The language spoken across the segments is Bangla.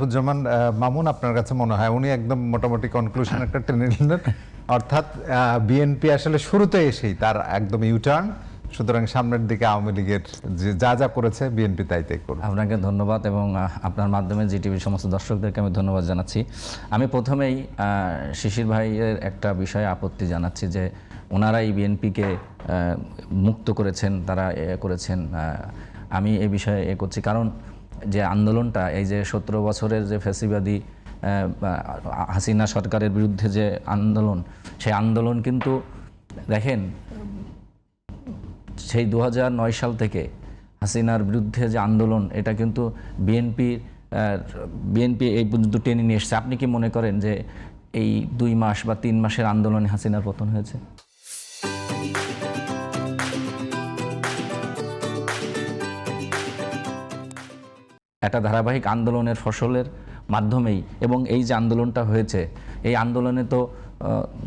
আরিফুজ্জামান মামুন, আপনার কাছে মনে হয় উনি একদম মোটামুটি কনক্লুশন একটা টেনে নিলেন, অর্থাৎ বিএনপি আসলে শুরুতে এসেই তার একদম ইউটার্ন, সুতরাং সামনের দিকে আওয়ামী লীগের যা যা করেছে বিএনপি তাই তাই করবে। আপনাকে ধন্যবাদ এবং আপনার মাধ্যমে জিটিভির সমস্ত দর্শকদেরকে আমি ধন্যবাদ জানাচ্ছি। আমি প্রথমেই শিশির ভাইয়ের একটা বিষয়ে আপত্তি জানাচ্ছি যে ওনারাই বিএনপিকে মুক্ত করেছেন, তারা করেছেন। আমি এ বিষয়ে করছি কারণ যে আন্দোলনটা, এই যে 17 বছরের যে ফ্যাসিবাদী হাসিনা সরকারের বিরুদ্ধে যে আন্দোলন, সেই আন্দোলন কিন্তু দেখেন সেই 2009 সাল থেকে হাসিনার বিরুদ্ধে যে আন্দোলন, এটা কিন্তু বিএনপি এই পর্যন্ত টেনে নিয়ে এসছে। আপনি কি মনে করেন যে এই 2 মাস বা 3 মাসের আন্দোলনে হাসিনার পতন হয়েছে? একটা ধারাবাহিক আন্দোলনের ফসলের মাধ্যমেই, এবং এই যে আন্দোলনটা হয়েছে, এই আন্দোলনে তো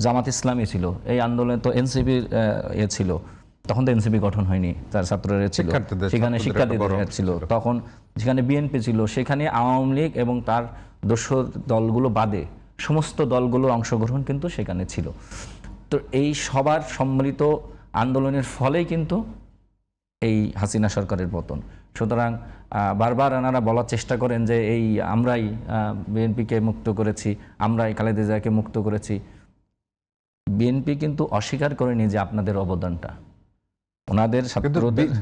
জামাত ইসলামী ছিল, এই আন্দোলনে তো এনসিপির ছিল, তখন তো এনসিপি গঠন হয়নি, তার ছাত্ররা ছিল, সেখানে শিক্ষার্থীদের ছিল, তখন যেখানে বিএনপি ছিল, সেখানে আওয়ামী লীগ এবং তার দোসর দলগুলো বাদে সমস্ত দলগুলোর অংশগ্রহণ কিন্তু সেখানে ছিল। তো এই সবার সম্মিলিত আন্দোলনের ফলেই কিন্তু এই হাসিনা সরকারের পতন। সুতরাং বারবার এনারা বলার চেষ্টা করেন যে এই আমরাই বিএনপিকে মুক্ত করেছি, আমরাই খালেদা জিয়াকে মুক্ত করেছি। বিএনপি কিন্তু অস্বীকার করেনি যে আপনাদের অবদানটা, ওনাদের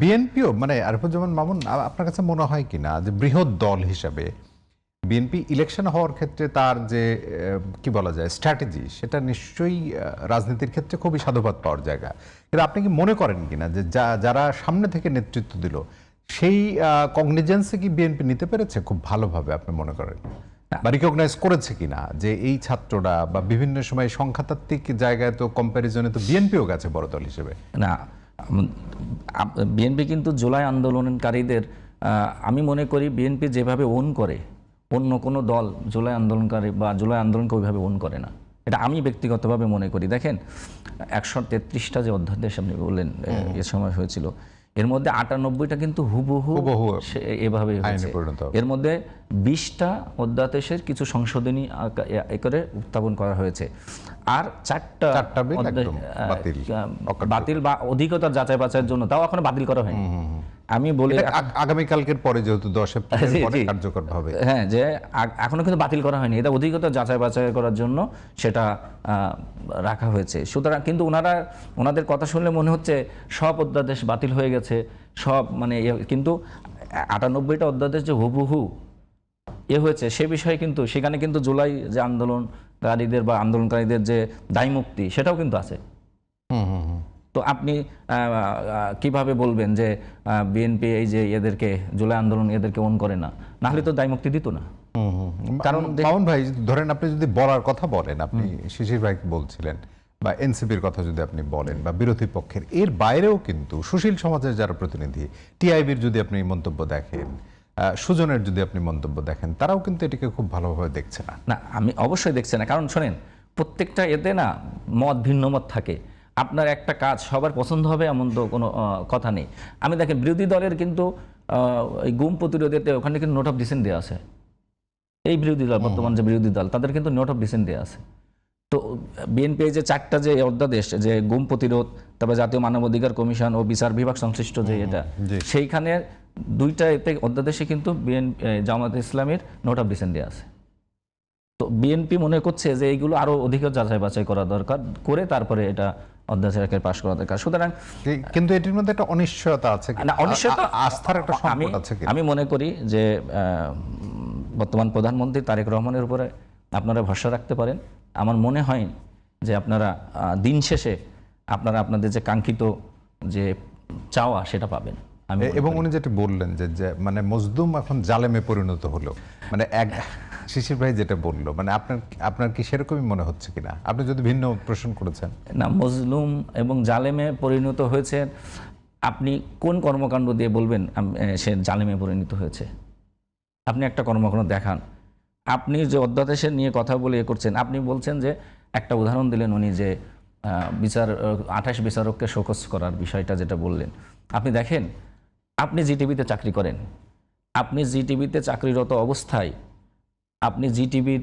বিএনপিও মানে আরিফুজ্জামান মামুন, আপনার কাছে মনে হয় কিনা যে বৃহৎ দল হিসাবে বিএনপি ইলেকশন হওয়ার ক্ষেত্রে তার যে কি বলা যায় স্ট্র্যাটেজি, সেটা নিশ্চয়ই রাজনীতির ক্ষেত্রে খুবই সাধুবাদ পাওয়ার জায়গা। কিন্তু আপনি কি মনে করেন কিনা যে যারা সামনে থেকে নেতৃত্ব দিল সেই কগনিজেন্সে কি বিএনপি নিতে পেরেছে খুব ভালোভাবে, আপনি মনে করেন, বা রিকগনাইজ করেছে কিনা যে এই ছাত্ররা, বা বিভিন্ন সময় সংখ্যাতাত্ত্বিক জায়গায় তো কম্প্যারিজনে তো বিএনপিও গেছে বড় দল হিসেবে? না, বিএনপি কিন্তু জুলাই আন্দোলনকারীদের, আমি মনে করি বিএনপি যেভাবে ওন করে, অন্য কোনো দল জুলাই আন্দোলনকারী বা জুলাই আন্দোলনকে ওইভাবে ওন করে না, এটা আমি ব্যক্তিগতভাবে মনে করি। দেখেন 133টা যে অধ্যাদেশ আপনি বললেন এ সময় হয়েছিল, এর মধ্যে 98টা কিন্তু হুবহু এভাবে হয়েছে। এর মধ্যে 20টা অধ্যাদেশের কিছু সংশোধনী করে উত্থাপন করা হয়েছে, আর 4টা বাতিল বা অধিকতর যাচাই বাছাইয়ের জন্য, তাও এখনো বাতিল করা হয়নি। আমি বলি আগামীকালকের পরে, যেহেতু 10 এপ্রিল পরে কার্যকর হবে, হ্যাঁ, যে এখনো কিন্তু বাতিল করা হয়নি, এটা অধিকতর যাচাই বাছাই করার জন্য সেটা রাখা হয়েছে। সুতরাং কিন্তু ওনাদের কথা শুনলে মনে হচ্ছে সব অধ্যাদেশ বাতিল হয়ে গেছে, সব মানে, কিন্তু 98টা অধ্যাদেশ যে হুবহু হয়েছে সে বিষয়ে কিন্তু সেখানে কিন্তু জুলাই যে আন্দোলনকারীদের বা আন্দোলনকারীদের যে দায় মুক্তি, সেটাও কিন্তু আছে। তো আপনি কিভাবে বলবেন যে বিএনপি এই যে এদেরকে জুলাই আন্দোলন এদেরকে ওন করে না? নাহলে তো দায় মুক্তি দিত না। কারণ মামুন ভাই, ধরেন আপনি যদি বলার কথা বলেন, আপনি শিশির ভাই বলছিলেন, বা এনসিপির কথা যদি আপনি বলেন, বা বিরোধী পক্ষের, এর বাইরেও কিন্তু সুশীল সমাজের যারা প্রতিনিধি, টিআইবির যদি আপনি মন্তব্য দেখেন, সুজনের যদি আপনি মন্তব্য দেখেন, তারাও কিন্তু এটাকে খুব ভালোভাবে দেখছে না। না, আমি অবশ্যই দেখছি না, কারণ শোনেন, প্রত্যেকটা এতে না মত ভিন্ন মত থাকে। আপনার একটা কাজ সবার পছন্দ হবে এমন তো কোনো কথা নেই। আমি দেখেন বিরোধী দলের কিন্তু এই গুম প্রতিরোধেতে ওখানে কিন্তু নোট অফ ডিসেন্ট দেওয়া আছে। এই বিরোধী দল, বর্তমান যে বিরোধী দল, তাদের কিন্তু নোট অফ ডিসেন্ট দেওয়া আছে। তো বিএনপি যে 4টা যে অধ্যাদেশ, যে গুম প্রতিরোধ, তারপরে জাতীয় মানবাধিকার কমিশন ও বিচার বিভাগ সংশ্লিষ্ট যে এটা, সেইখানে 2টা এতে অধ্যাদেশে কিন্তু জামাত ইসলামের নোট অফ ডিসেন্ট দেওয়া আছে। তো বিএনপি মনে করছে যে এইগুলো আরো অধিক যাচাই বাছাই করা দরকার, করে তারপরে এটা অধ্যাদেশকে পাশ করা দরকার। সুতরাং কিন্তু এটির মধ্যে একটা অনিশ্চয়তা আছে, আস্থার একটা সংকট আছে। আমি মনে করি যে বর্তমান প্রধানমন্ত্রী তারেক রহমানের উপরে আপনারা ভরসা রাখতে পারেন। আমার মনে হয় যে আপনারা দিন শেষে আপনারা আপনাদের যে কাঙ্ক্ষিত যে চাওয়া সেটা পাবেন। এবং উনি যেটা বললেন যে মানে মজলুম এখন জালেমে পরিণত হলো, মানে শিশির ভাই যেটা বললো, মানে আপনার কি সেরকমই মনে হচ্ছে কিনা? আপনি যদি ভিন্ন প্রশ্ন করেছেন। না, মজলুম এবং জালেমে পরিণত হয়েছে, আপনি কোন কর্মকাণ্ড দিয়ে বলবেন সে জালেমে পরিণত হয়েছে? আপনি একটা কর্মকাণ্ড দেখান। আপনি যে অধ্যাদেশের নিয়ে কথা বলে করছেন, আপনি বলছেন যে একটা উদাহরণ দিলেন উনি যে 28 বিচারককে শোকজ করার বিষয়টা যেটা বললেন। আপনি দেখেন, আপনি জিটিভিতে চাকরি করেন, আপনি জিটিভিতে চাকরিরত অবস্থায় আপনি জিটিভির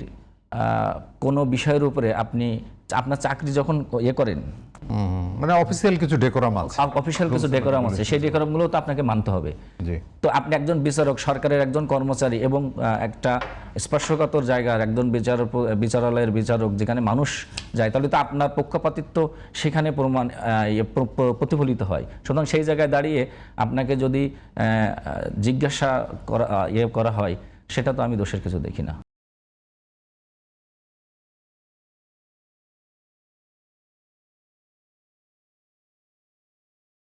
কোনো বিষয়ের উপরে আপনি আপনার চাকরি যখন ইয়ে করেন, মানে অফিসিয়াল কিছু ডেকোরাম আছে। অফিসিয়াল কিছু ডেকোরাম আছে, সেই ডেকোরামগুলো তো আপনাকে মানতে হবে। জি। তো আপনি একজন বিচারক, সরকারের একজন কর্মচারী এবং একটা স্পর্শকাতর জায়গার একজন বিচারালয়ের বিচারক যেখানে মানুষ যায়, তাহলে তো আপনার পক্ষপাতিত্ব সেখানে প্রতিফলিত হয়। সুতরাং সেই জায়গায় দাঁড়িয়ে আপনাকে যদি জিজ্ঞাসা করা হয়, সেটা তো আমি দোষের কিছু দেখি না।